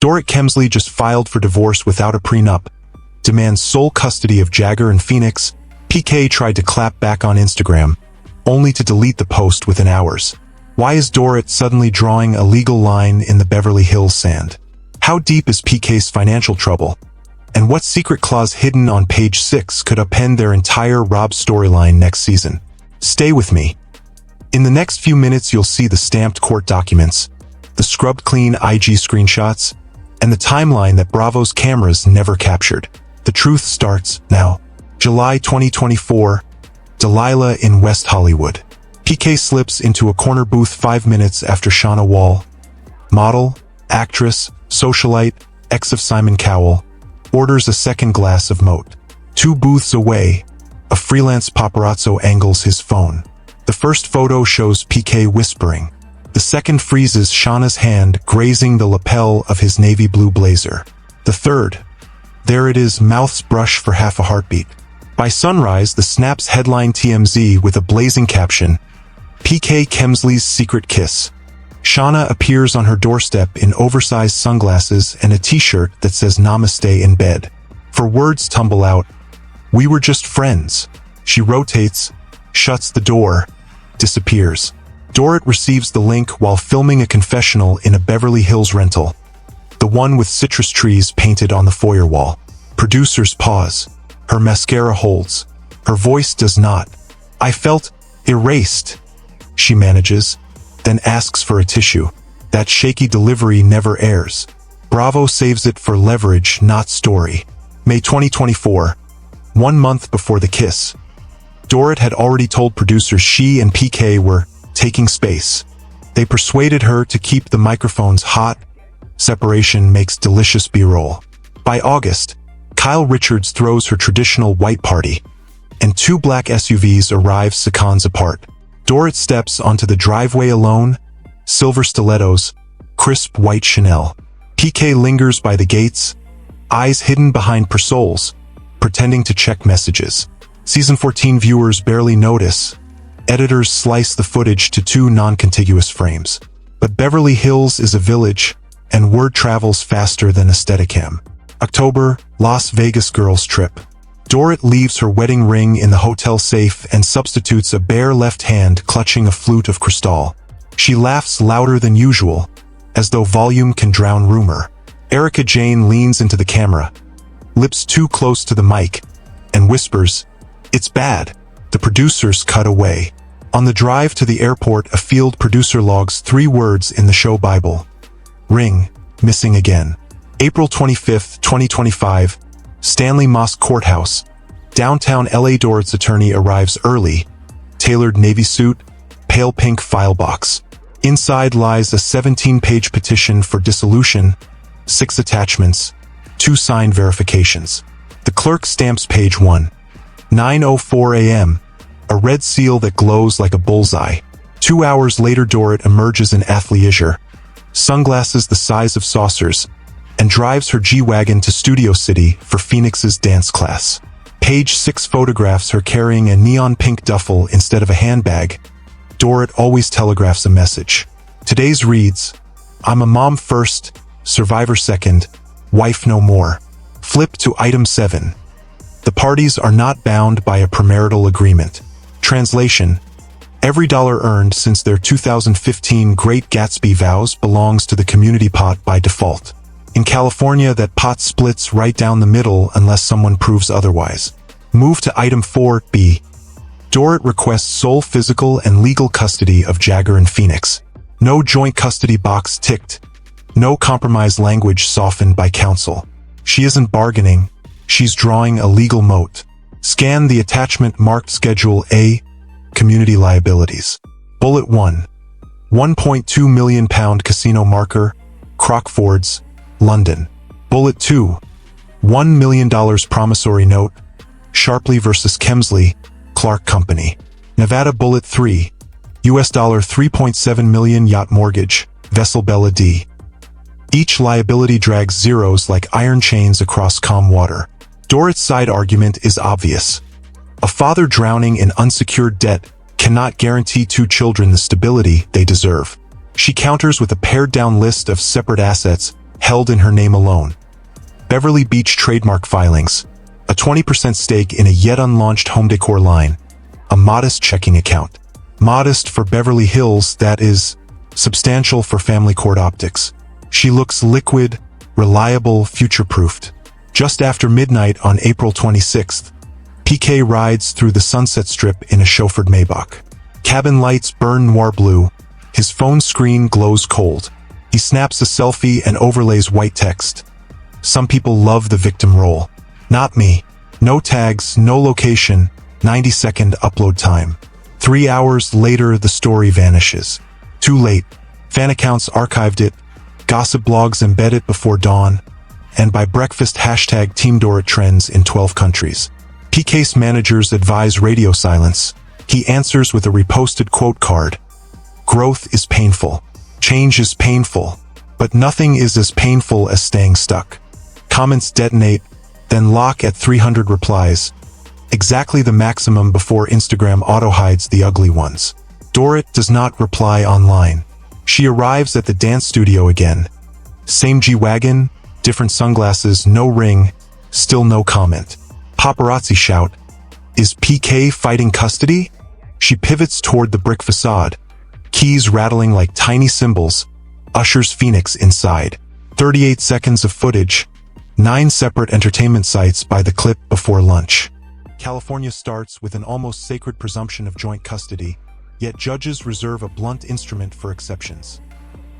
Dorit Kemsley just filed for divorce without a prenup, demands sole custody of Jagger and Phoenix. PK tried to clap back on Instagram, only to delete the post within hours. Why is Dorit suddenly drawing a legal line in the Beverly Hills sand? How deep is PK's financial trouble? And what secret clause hidden on page 6 could upend their entire Rob storyline next season? Stay with me. In the next few minutes you'll see the stamped court documents, the scrubbed clean IG screenshots, and the timeline that Bravo's cameras never captured. The truth starts now. July 2024, Delilah in West Hollywood. PK slips into a corner booth 5 minutes after Shana Wall, model, actress, socialite, ex of Simon Cowell, orders a second glass of Moët. 2 booths away, a freelance paparazzo angles his phone. The first photo shows PK whispering. The second freezes Shana's hand grazing the lapel of his navy blue blazer. The third, there it is, mouths brush for half a heartbeat. By sunrise, the Snap's headline TMZ with a blazing caption, PK KEMSLEY'S Secret Kiss. Shana appears on her doorstep in oversized sunglasses and a t-shirt that says Namaste in bed. For words tumble out. We were just friends. She rotates, shuts the door, disappears. Dorit receives the link while filming a confessional in a Beverly Hills rental. The one with citrus trees painted on the foyer wall. Producers pause. Her mascara holds. Her voice does not. I felt erased. She manages, then asks for a tissue. That shaky delivery never airs. Bravo saves it for leverage, not story. May 2024. 1 month before the kiss. Dorit had already told producers she and PK were taking space. They persuaded her to keep the microphones hot. Separation makes delicious B-roll. By August, Kyle Richards throws her traditional white party, and 2 black SUVs arrive seconds apart. Dorit steps onto the driveway alone, silver stilettos, crisp white Chanel. PK lingers by the gates, eyes hidden behind parasols, pretending to check messages. Season 14 viewers barely notice. Editors slice the footage to 2 non-contiguous frames. But Beverly Hills is a village, and word travels faster than a Steadicam. October, Las Vegas girls trip. Dorit leaves her wedding ring in the hotel safe and substitutes a bare left hand clutching a flute of crystal. She laughs louder than usual, as though volume can drown rumor. Erica Jane leans into the camera, lips too close to the mic, and whispers, "It's bad." The producers cut away. On the drive to the airport, a field producer logs 3 words in the show Bible. Ring, missing again. April 25, 2025, Stanley Moss Courthouse. Downtown LA. Dorit's attorney arrives early. Tailored navy suit, pale pink file box. Inside lies a 17-page petition for dissolution, 6 attachments, 2 signed verifications. The clerk stamps page 1. 9:04 a.m. A red seal that glows like a bullseye. 2 hours later, Dorit emerges in athleisure, sunglasses the size of saucers, and drives her G-Wagon to Studio City for Phoenix's dance class. Page 6 photographs her carrying a neon pink duffel instead of a handbag. Dorit always telegraphs a message. Today's reads, I'm a mom first, survivor second, wife no more. Flip to item 7. The parties are not bound by a premarital agreement. Translation: every dollar earned since their 2015 Great Gatsby vows belongs to the community pot by default. In California, that pot splits right down the middle unless someone proves otherwise. Move to item 4B. Dorit requests sole physical and legal custody of Jagger and Phoenix. No joint custody box ticked. No compromise language softened by counsel. She isn't bargaining. She's drawing a legal moat. Scan the attachment marked Schedule A, Community Liabilities. Bullet 1. £1.2 million casino marker, Crockfords, London. Bullet 2. $1 million promissory note, Sharpley vs. Kemsley, Clark Company. Nevada. Bullet 3. $3.7 million yacht mortgage, Vessel Bella D. Each liability drags zeros like iron chains across calm water. Dorit's side argument is obvious. A father drowning in unsecured debt cannot guarantee 2 children the stability they deserve. She counters with a pared-down list of separate assets, held in her name alone. Beverly Beach trademark filings, a 20% stake in a yet unlaunched home decor line, a modest checking account. Modest for Beverly Hills, that is, substantial for family court optics. She looks liquid, reliable, future-proofed. Just after midnight on April 26th, PK rides through the Sunset Strip in a chauffeured Maybach. Cabin lights burn noir blue. His phone screen glows cold. He snaps a selfie and overlays white text. Some people love the victim role. Not me. No tags, no location, 90-second upload time. 3 hours later, the story vanishes. Too late. Fan accounts archived it, gossip blogs embed it before dawn, and by breakfast hashtag Team Dorit trends in 12 countries. PK's managers advise radio silence. He answers with a reposted quote card. Growth is painful. Change is painful. But nothing is as painful as staying stuck. Comments detonate, then lock at 300 replies. Exactly the maximum before Instagram auto-hides the ugly ones. Dorit does not reply online. She arrives at the dance studio again. Same G-Wagon, different sunglasses, no ring, still no comment. Paparazzi shout, "Is PK fighting custody?" She pivots toward the brick facade. Keys rattling like tiny cymbals, ushers Phoenix inside. 38 seconds of footage, 9 separate entertainment sites by the clip before lunch. California starts with an almost sacred presumption of joint custody, yet judges reserve a blunt instrument for exceptions.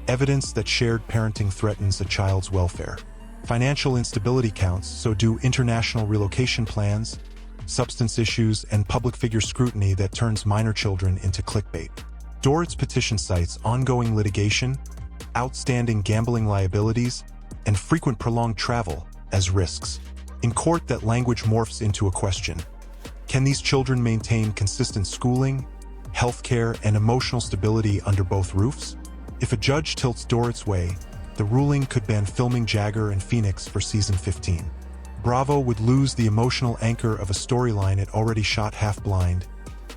Evidence that shared parenting threatens a child's welfare. Financial instability counts, so do international relocation plans, substance issues, and public figure scrutiny that turns minor children into clickbait. Dorit's petition cites ongoing litigation, outstanding gambling liabilities, and frequent prolonged travel as risks. In court, that language morphs into a question. Can these children maintain consistent schooling, healthcare, and emotional stability under both roofs? If a judge tilts Dorit's way, the ruling could ban filming Jagger and Phoenix for season 15. Bravo would lose the emotional anchor of a storyline it already shot half-blind,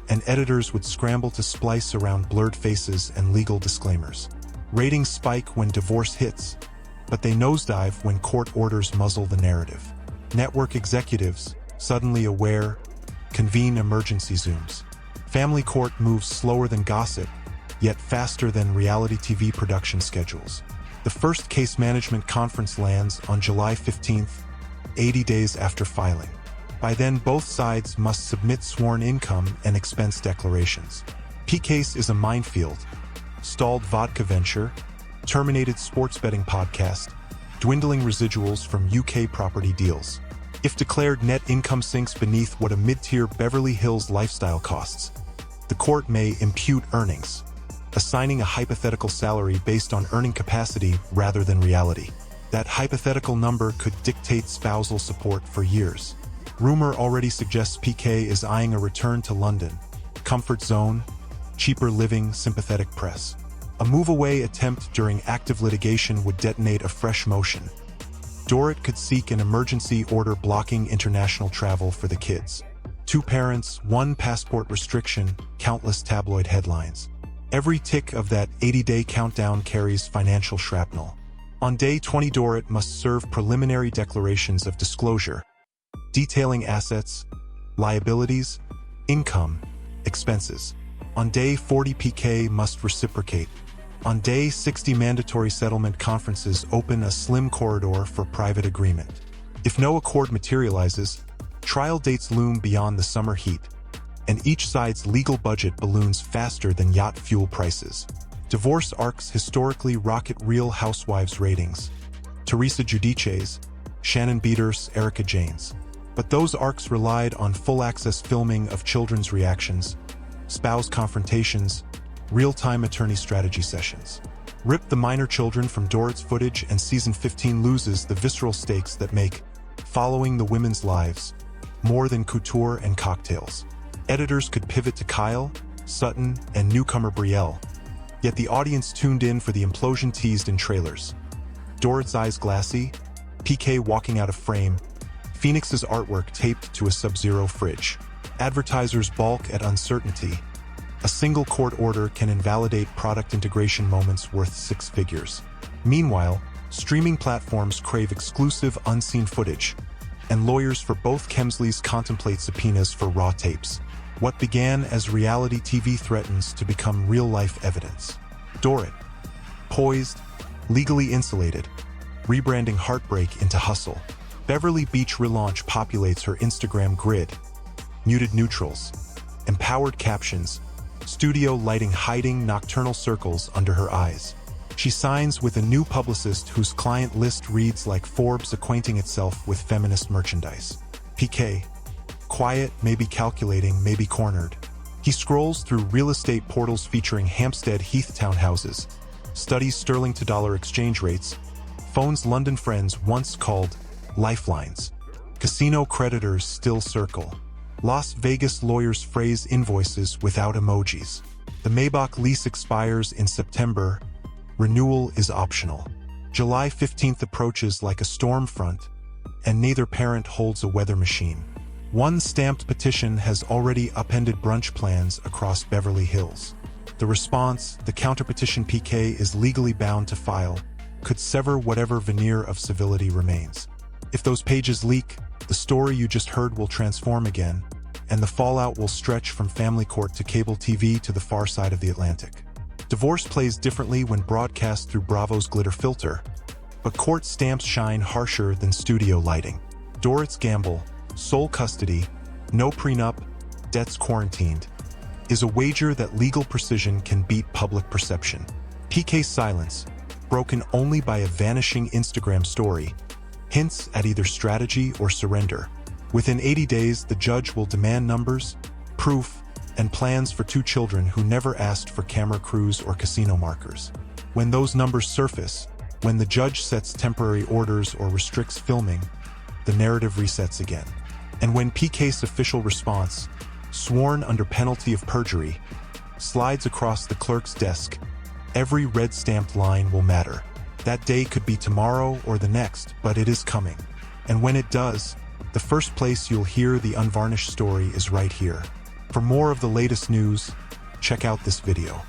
and editors would scramble to splice around blurred faces and legal disclaimers. Ratings spike when divorce hits, but they nosedive when court orders muzzle the narrative. Network executives, suddenly aware, convene emergency Zooms. Family court moves slower than gossip, yet faster than reality TV production schedules. The first case management conference lands on July 15th, 80 days after filing. By then, both sides must submit sworn income and expense declarations. PK's is a minefield. Stalled vodka venture, terminated sports betting podcast, dwindling residuals from UK property deals. If declared, net income sinks beneath what a mid-tier Beverly Hills lifestyle costs. The court may impute earnings, assigning a hypothetical salary based on earning capacity rather than reality. That hypothetical number could dictate spousal support for years. Rumor already suggests PK is eyeing a return to London. Comfort zone, cheaper living, sympathetic press. A move-away attempt during active litigation would detonate a fresh motion. Dorit could seek an emergency order blocking international travel for the kids. 2 parents, 1 passport restriction, countless tabloid headlines. Every tick of that 80-day countdown carries financial shrapnel. On day 20, Dorit must serve preliminary declarations of disclosure, detailing assets, liabilities, income, expenses. On day 40, PK must reciprocate. On day 60, mandatory settlement conferences open a slim corridor for private agreement. If no accord materializes, trial dates loom beyond the summer heat, and each side's legal budget balloons faster than yacht fuel prices. Divorce arcs historically rocket Real Housewives ratings. Teresa Giudice's, Shannon Beater's, Erica Jane's. But those arcs relied on full-access filming of children's reactions, spouse confrontations, real-time attorney strategy sessions. Rip the minor children from Dorit's footage and season 15 loses the visceral stakes that make following the women's lives more than couture and cocktails. Editors could pivot to Kyle, Sutton, and newcomer Brielle, yet the audience tuned in for the implosion teased in trailers. Dorit's eyes glassy, PK walking out of frame, Phoenix's artwork taped to a sub-zero fridge. Advertisers balk at uncertainty. A single court order can invalidate product integration moments worth 6 figures. Meanwhile, Streaming platforms crave exclusive, unseen footage, and lawyers for both Kemsleys contemplate subpoenas for raw tapes. What began as reality TV threatens to become real-life evidence. Dorit, poised, legally insulated, rebranding heartbreak into hustle. Beverly Beach relaunch populates her Instagram grid. Muted neutrals, empowered captions, studio lighting hiding nocturnal circles under her eyes. She signs with a new publicist whose client list reads like Forbes acquainting itself with feminist merchandise. PK, quiet, maybe calculating, maybe cornered. He scrolls through real estate portals featuring Hampstead Heath townhouses, studies sterling to dollar exchange rates, phones London friends once called lifelines. Casino creditors still circle. Las Vegas lawyers phrase invoices without emojis. The Maybach lease expires in September. Renewal is optional. July 15th approaches like a storm front, and neither parent holds a weather machine. One stamped petition has already upended brunch plans across Beverly Hills. The response, the counterpetition PK is legally bound to file, could sever whatever veneer of civility remains. If those pages leak, the story you just heard will transform again, and the fallout will stretch from family court to cable TV to the far side of the Atlantic. Divorce plays differently when broadcast through Bravo's glitter filter, but court stamps shine harsher than studio lighting. Dorit's gamble, sole custody, no prenup, debts quarantined, is a wager that legal precision can beat public perception. PK's silence, broken only by a vanishing Instagram story, hints at either strategy or surrender. Within 80 days, the judge will demand numbers, proof, and plans for 2 children who never asked for camera crews or casino markers. When those numbers surface, when the judge sets temporary orders or restricts filming, the narrative resets again. And when PK's official response, sworn under penalty of perjury, slides across the clerk's desk, every red-stamped line will matter. That day could be tomorrow or the next, but it is coming. And when it does, the first place you'll hear the unvarnished story is right here. For more of the latest news, check out this video.